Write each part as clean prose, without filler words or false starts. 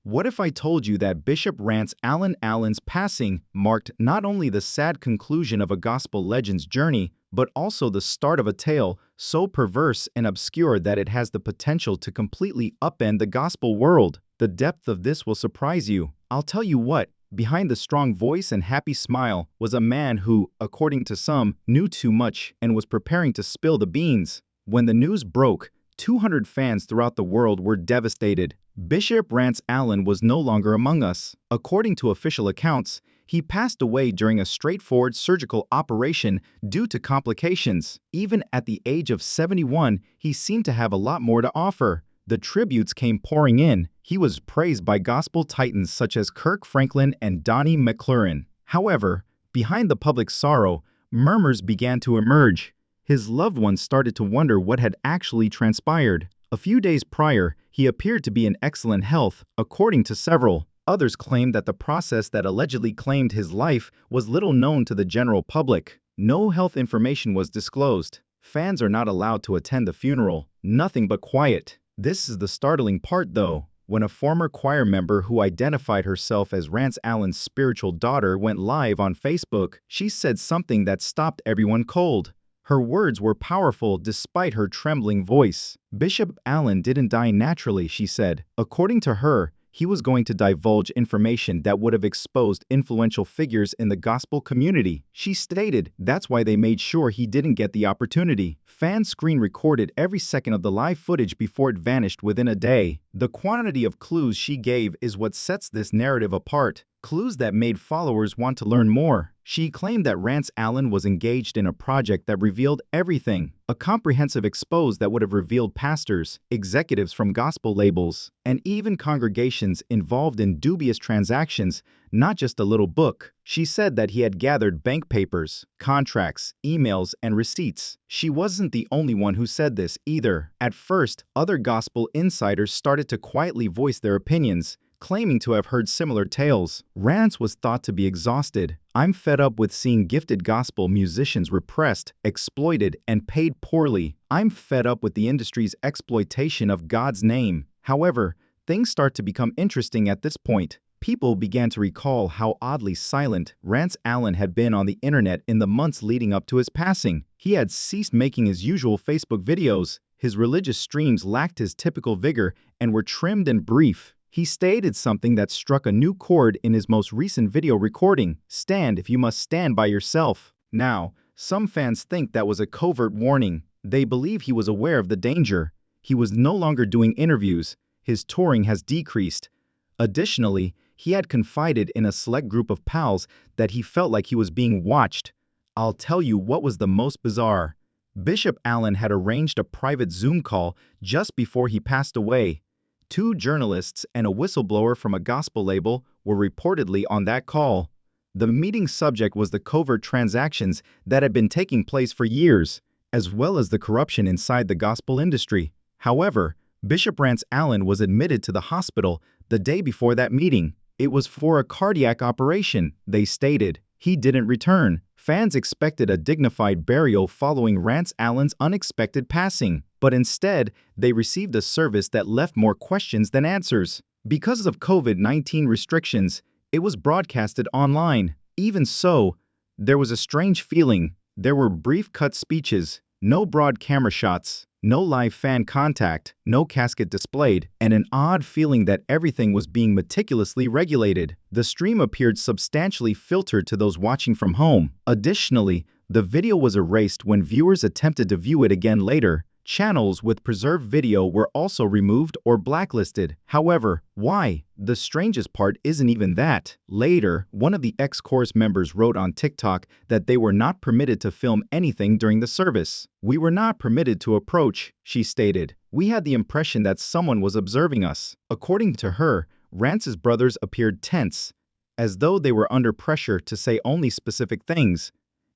What if I told you that Bishop Rance Allen's passing marked not only the sad conclusion of a gospel legend's journey, but also the start of a tale so perverse and obscure that it has the potential to completely upend the gospel world? The depth of this will surprise you. I'll tell you what. Behind the strong voice and happy smile was a man who, according to some, knew too much and was preparing to spill the beans. When the news broke, 200 fans throughout the world were devastated. Bishop Rance Allen was no longer among us. According to official accounts, he passed away during a straightforward surgical operation due to complications. Even at the age of 71, he seemed to have a lot more to offer. The tributes came pouring in. He was praised by gospel titans such as Kirk Franklin and Donnie McClurkin. However, behind the public sorrow, murmurs began to emerge. His loved ones started to wonder what had actually transpired. A few days prior, he appeared to be in excellent health, according to several. Others claimed that the process that allegedly claimed his life was little known to the general public. No health information was disclosed. Fans are not allowed to attend the funeral. Nothing but quiet. This is the startling part, though. When a former choir member who identified herself as Rance Allen's spiritual daughter went live on Facebook, she said something that stopped everyone cold. Her words were powerful despite her trembling voice. Bishop Allen didn't die naturally, she said. According to her, he was going to divulge information that would have exposed influential figures in the gospel community. She stated that's why they made sure he didn't get the opportunity. Fans screen recorded every second of the live footage before it vanished within a day. The quantity of clues she gave is what sets this narrative apart. Clues that made followers want to learn more. She claimed that Rance Allen was engaged in a project that revealed everything. A comprehensive expose that would have revealed pastors, executives from gospel labels, and even congregations involved in dubious transactions, not just a little book. She said that he had gathered bank papers, contracts, emails, and receipts. She wasn't the only one who said this either. At first, other gospel insiders started to quietly voice their opinions, claiming to have heard similar tales. Rance was thought to be exhausted. "I'm fed up with seeing gifted gospel musicians repressed, exploited, and paid poorly. I'm fed up with the industry's exploitation of God's name." However, things start to become interesting at this point. People began to recall how oddly silent Rance Allen had been on the internet in the months leading up to his passing. He had ceased making his usual Facebook videos. His religious streams lacked his typical vigor and were trimmed and brief. He stated something that struck a new chord in his most recent video recording: "Stand if you must stand by yourself." Now, some fans think that was a covert warning. They believe he was aware of the danger. He was no longer doing interviews. His touring has decreased. Additionally, he had confided in a select group of pals that he felt like he was being watched. I'll tell you what was the most bizarre. Bishop Allen had arranged a private Zoom call just before he passed away. 2 journalists and a whistleblower from a gospel label were reportedly on that call. The meeting subject was the covert transactions that had been taking place for years, as well as the corruption inside the gospel industry. However, Bishop Rance Allen was admitted to the hospital the day before that meeting. It was for a cardiac operation, they stated. He didn't return. Fans expected a dignified burial following Rance Allen's unexpected passing, but instead, they received a service that left more questions than answers. Because of COVID-19 restrictions, it was broadcasted online. Even so, there was a strange feeling. There were brief cut speeches, no broad camera shots, no live fan contact, no casket displayed, and an odd feeling that everything was being meticulously regulated. The stream appeared substantially filtered to those watching from home. Additionally, the video was erased when viewers attempted to view it again later. Channels with preserved video were also removed or blacklisted. However, why? The strangest part isn't even that. Later, one of the ex-chorus members wrote on TikTok that they were not permitted to film anything during the service. "We were not permitted to approach," she stated. "We had the impression that someone was observing us." According to her, Rance's brothers appeared tense, as though they were under pressure to say only specific things,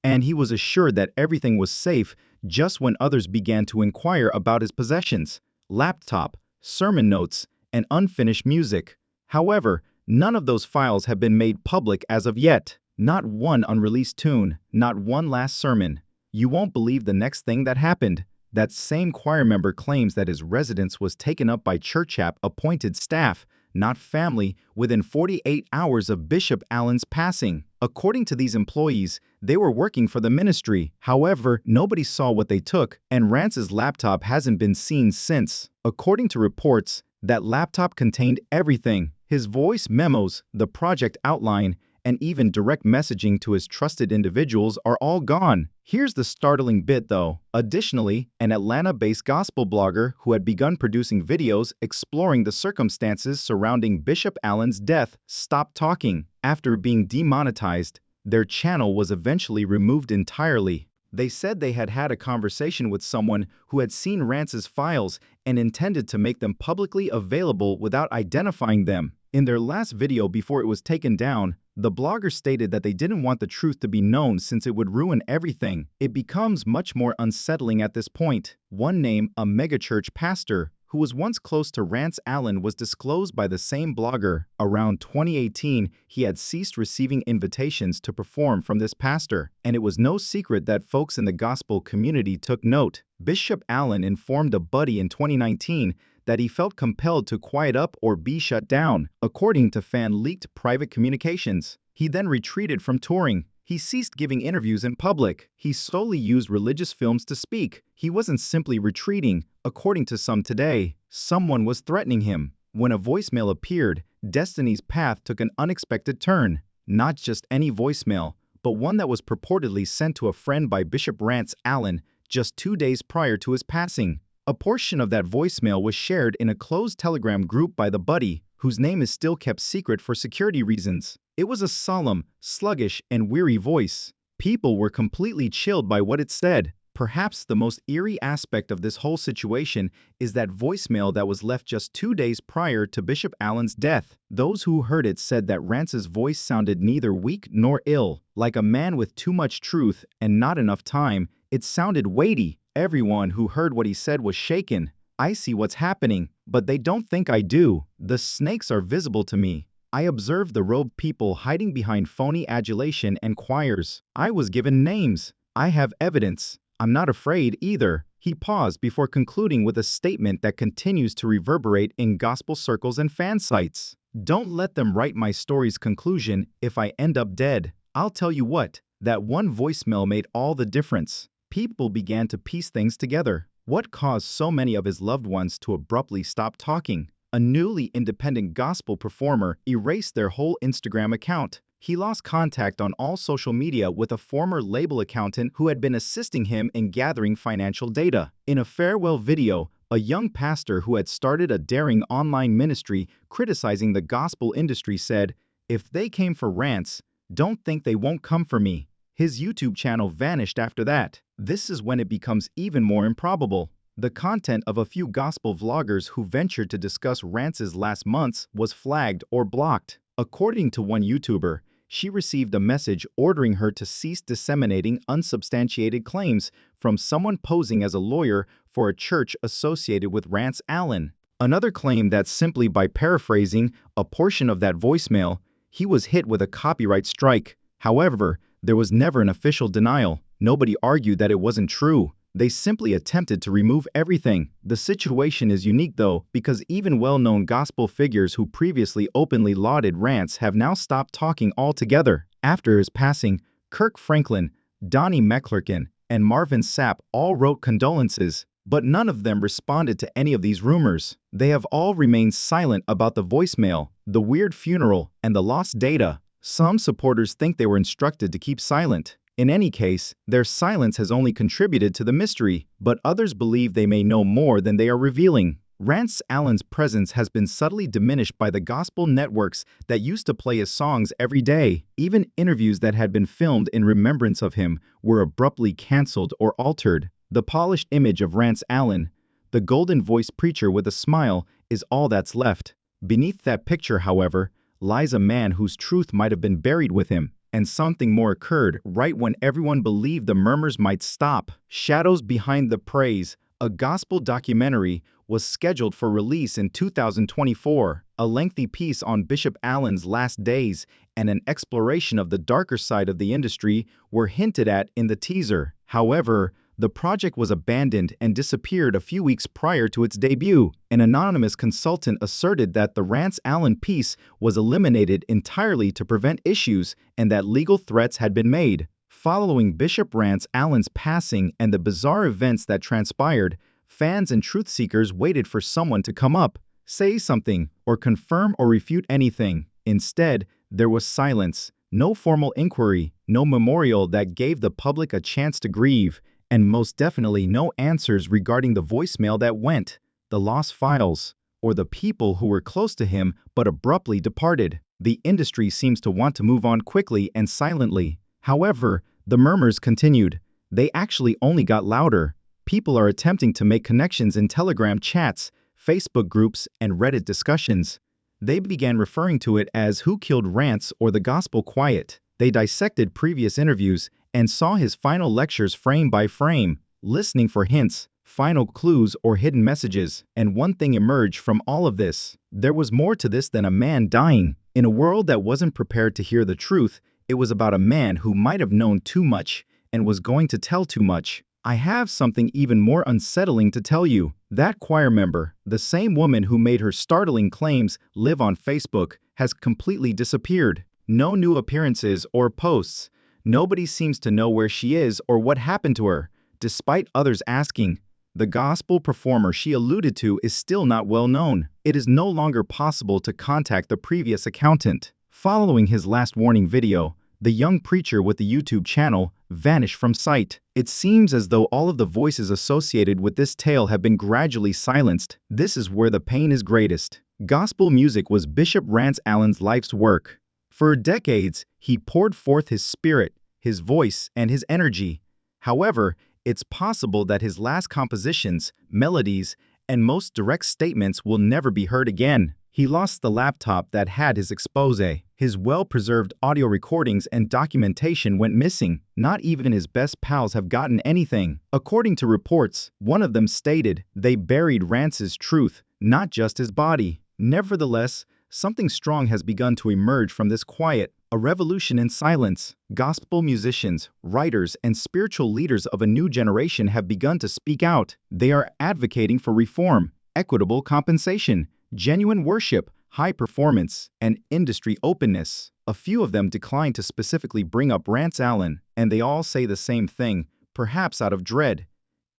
and he was assured that everything was safe just when others began to inquire about his possessions, laptop, sermon notes, and unfinished music. However, none of those files have been made public as of yet. Not one unreleased tune, not one last sermon. You won't believe the next thing that happened. That same choir member claims that his residence was taken up by church app appointed staff, not family, within 48 hours of Bishop Allen's passing. According to these employees, they were working for the ministry. However, nobody saw what they took, and Rance's laptop hasn't been seen since. According to reports, that laptop contained everything: his voice memos, the project outline, and even direct messaging to his trusted individuals are all gone. Here's the startling bit though. Additionally, an Atlanta-based gospel blogger who had begun producing videos exploring the circumstances surrounding Bishop Allen's death stopped talking. After being demonetized, their channel was eventually removed entirely. They said they had had a conversation with someone who had seen Rance's files and intended to make them publicly available without identifying them. In their last video before it was taken down, the blogger stated that they didn't want the truth to be known since it would ruin everything. It becomes much more unsettling at this point. One name, a megachurch pastor, who was once close to Rance Allen, was disclosed by the same blogger. Around 2018, he had ceased receiving invitations to perform from this pastor, and it was no secret that folks in the gospel community took note. Bishop Allen informed a buddy in 2019 that he felt compelled to quiet up or be shut down, according to fan-leaked private communications. He then retreated from touring. He ceased giving interviews in public. He solely used religious films to speak. He wasn't simply retreating. According to some today, someone was threatening him. When a voicemail appeared, Destiny's path took an unexpected turn. Not just any voicemail, but one that was purportedly sent to a friend by Bishop Rance Allen just 2 days prior to his passing. A portion of that voicemail was shared in a closed Telegram group by the buddy, whose name is still kept secret for security reasons. It was a solemn, sluggish, and weary voice. People were completely chilled by what it said. Perhaps the most eerie aspect of this whole situation is that voicemail that was left just 2 days prior to Bishop Allen's death. Those who heard it said that Rance's voice sounded neither weak nor ill, like a man with too much truth and not enough time. It sounded weighty. Everyone who heard what he said was shaken. I see what's happening, but they don't think I do. The snakes are visible to me. I observed the robed people hiding behind phony adulation and choirs. I was given names. I have evidence. I'm not afraid either. He paused before concluding with a statement that continues to reverberate in gospel circles and fan sites. Don't let them write my story's conclusion if I end up dead. I'll tell you what, that one voicemail made all the difference. People began to piece things together. What caused so many of his loved ones to abruptly stop talking? A newly independent gospel performer erased their whole Instagram account. He lost contact on all social media with a former label accountant who had been assisting him in gathering financial data. In a farewell video, a young pastor who had started a daring online ministry criticizing the gospel industry said, "If they came for Rance, don't think they won't come for me." His YouTube channel vanished after that. This is when it becomes even more improbable. The content of a few gospel vloggers who ventured to discuss Rance's last months was flagged or blocked. According to one YouTuber, she received a message ordering her to cease disseminating unsubstantiated claims from someone posing as a lawyer for a church associated with Rance Allen. Another claimed that simply by paraphrasing a portion of that voicemail, he was hit with a copyright strike. However, there was never an official denial. Nobody argued that it wasn't true. They simply attempted to remove everything. The situation is unique though, because even well-known gospel figures who previously openly lauded Rance have now stopped talking altogether. After his passing, Kirk Franklin, Donnie McClurkin, and Marvin Sapp all wrote condolences, but none of them responded to any of these rumors. They have all remained silent about the voicemail, the weird funeral, and the lost data. Some supporters think they were instructed to keep silent. In any case, their silence has only contributed to the mystery, but others believe they may know more than they are revealing. Rance Allen's presence has been subtly diminished by the gospel networks that used to play his songs every day. Even interviews that had been filmed in remembrance of him were abruptly canceled or altered. The polished image of Rance Allen, the golden-voiced preacher with a smile, is all that's left. Beneath that picture, however, lies a man whose truth might have been buried with him. And something more occurred right when everyone believed the murmurs might stop. Shadows Behind the Praise, a gospel documentary, was scheduled for release in 2024. A lengthy piece on Bishop Allen's last days and an exploration of the darker side of the industry were hinted at in the teaser. However, The project was abandoned and disappeared a few weeks prior to its debut. An anonymous consultant asserted that the Rance Allen piece was eliminated entirely to prevent issues and that legal threats had been made. Following Bishop Rance Allen's passing and the bizarre events that transpired, fans and truth seekers waited for someone to come up, say something, or confirm or refute anything. Instead, there was silence, no formal inquiry, no memorial that gave the public a chance to grieve, and most definitely no answers regarding the voicemail that went, the lost files, or the people who were close to him but abruptly departed. The industry seems to want to move on quickly and silently. However, the murmurs continued. They actually only got louder. People are attempting to make connections in Telegram chats, Facebook groups, and Reddit discussions. They began referring to it as Who Killed Rance or the Gospel Quiet. They dissected previous interviews and saw his final lectures frame by frame, listening for hints, final clues, or hidden messages. And one thing emerged from all of this. There was more to this than a man dying. In a world that wasn't prepared to hear the truth, it was about a man who might have known too much and was going to tell too much. I have something even more unsettling to tell you. That choir member, the same woman who made her startling claims live on Facebook, has completely disappeared. No new appearances or posts. Nobody seems to know where she is or what happened to her, despite others asking. The gospel performer she alluded to is still not well known. It is no longer possible to contact the previous accountant. Following his last warning video, the young preacher with the YouTube channel vanished from sight. It seems as though all of the voices associated with this tale have been gradually silenced. This is where the pain is greatest. Gospel music was Bishop Rance Allen's life's work. For decades, he poured forth his spirit, his voice, and his energy. However, it's possible that his last compositions, melodies, and most direct statements will never be heard again. He lost the laptop that had his exposé. His well-preserved audio recordings and documentation went missing. Not even his best pals have gotten anything. According to reports, one of them stated they buried Rance's truth, not just his body. Nevertheless, something strong has begun to emerge from this quiet, a revolution in silence. Gospel musicians, writers, and spiritual leaders of a new generation have begun to speak out. They are advocating for reform, equitable compensation, genuine worship, high performance, and industry openness. A few of them declined to specifically bring up Rance Allen, and they all say the same thing, perhaps out of dread.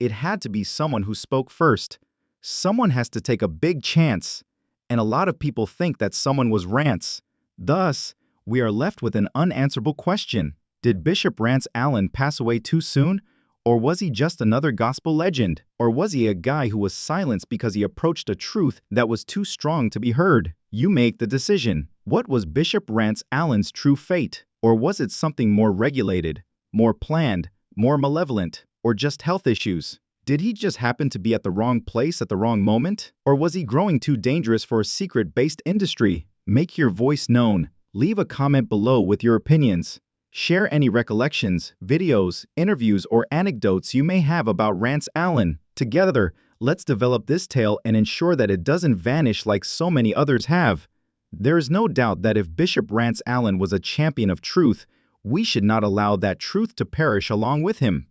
It had to be someone who spoke first. Someone has to take a big chance, and a lot of people think that someone was Rance. Thus, we are left with an unanswerable question. Did Bishop Rance Allen pass away too soon? Or was he just another gospel legend? Or was he a guy who was silenced because he approached a truth that was too strong to be heard? You make the decision. What was Bishop Rance Allen's true fate? Or was it something more regulated, more planned, more malevolent, or just health issues? Did he just happen to be at the wrong place at the wrong moment? Or was he growing too dangerous for a secret-based industry? Make your voice known. Leave a comment below with your opinions. Share any recollections, videos, interviews, or anecdotes you may have about Rance Allen. Together, let's develop this tale and ensure that it doesn't vanish like so many others have. There is no doubt that if Bishop Rance Allen was a champion of truth, we should not allow that truth to perish along with him.